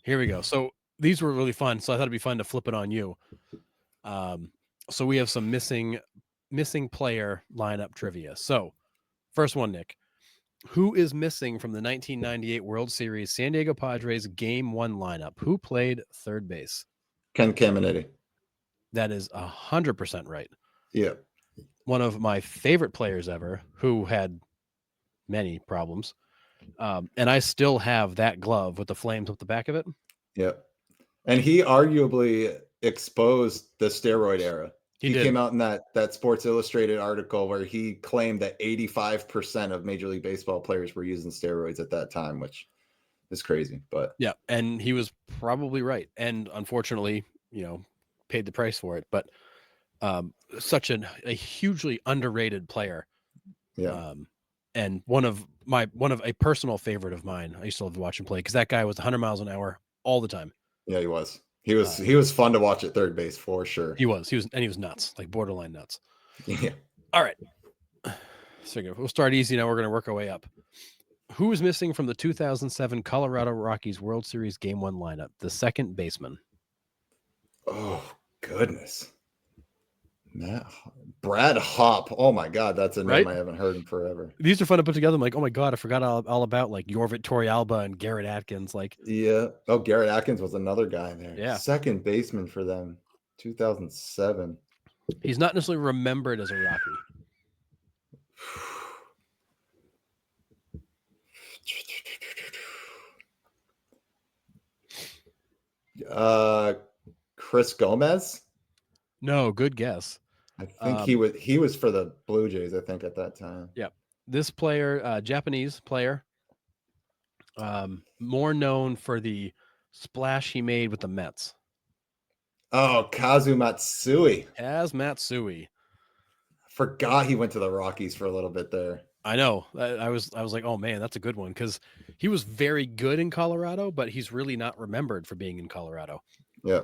Here we go. So these were really fun. So I thought it'd be fun to flip it on you. So we have some missing player lineup trivia. So first one, Nick. Who is missing from the 1998 World Series San Diego Padres Game 1 lineup? Who played third base? Ken Caminiti. That is 100% right. Yeah. One of my favorite players ever who had many problems. And I still have that glove with the flames up the back of it. Yeah. And he arguably exposed the steroid era. He did. came out in that Sports Illustrated article where he claimed that 85% of Major League Baseball players were using steroids at that time, which is crazy. But yeah, and he was probably right. And unfortunately, paid the price for it. But such a hugely underrated player. yeah, And one of a personal favorite of mine. I used to love to watch him play because that guy was 100 miles an hour all the time. yeah, he was. He was fun to watch at third base for sure. He was nuts, like borderline nuts. Yeah. All right. So we'll start easy now. We're going to work our way up. Who is missing from the 2007 Colorado Rockies World Series Game 1 lineup? The second baseman. Oh, goodness. Brad Hopp. Oh my God, that's a name I haven't heard in forever. These are fun to put together. I'm like, oh my God, I forgot all about like Yorvit Torrealba and Garrett Atkins. Like, yeah. Oh, Garrett Atkins was another guy there. Yeah. Second baseman for them, 2007. He's not necessarily remembered as a Rocky. Chris Gomez? No, good guess. I think he was for the Blue Jays, I think, at that time. Yeah. This player, Japanese player, more known for the splash he made with the Mets. Oh, Kazu Matsui. Matsui. Forgot he went to the Rockies for a little bit there. I know. I was like, oh man, that's a good one because he was very good in Colorado, but he's really not remembered for being in Colorado. Yeah.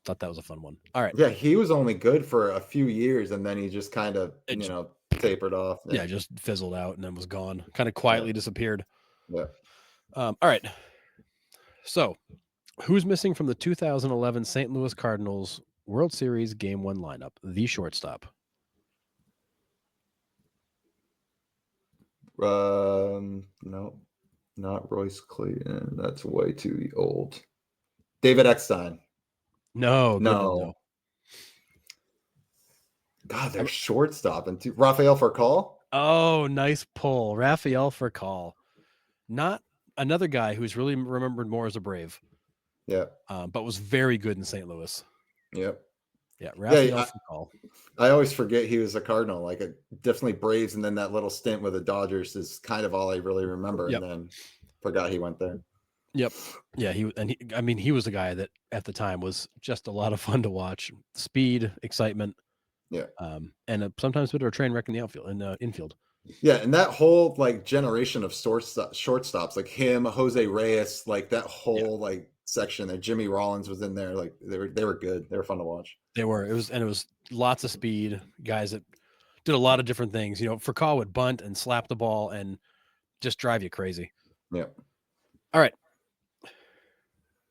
Thought that was a fun one. All right. Yeah, he was only good for a few years and then he just kind of, tapered off. Yeah, just fizzled out and then was gone. Kind of quietly disappeared. Yeah. All right. So, who's missing from the 2011 St. Louis Cardinals World Series Game 1 lineup? The shortstop. No, not Royce Clayton. That's way too old. David Eckstein. No. God, they're shortstop and Rafael Furcal. Oh, nice pull, Rafael Furcal. Not another guy who's really remembered more as a Brave. Yeah, but was very good in St. Louis. Yep. Yeah, Rafael Furcal. I always forget he was a Cardinal. Like definitely Braves, and then that little stint with the Dodgers is kind of all I really remember. Yep. And then forgot he went there. Yep. Yeah, he was a guy that at the time was just a lot of fun to watch. Speed, excitement. Yeah. And sometimes a bit of a train wreck in the outfield and infield. Yeah, and that whole like generation of shortstops, like him, Jose Reyes, like that whole like section that Jimmy Rollins was in there, like they were good. They were fun to watch. They were. It was lots of speed, guys that did a lot of different things. Furcal would bunt and slap the ball and just drive you crazy. Yeah. All right.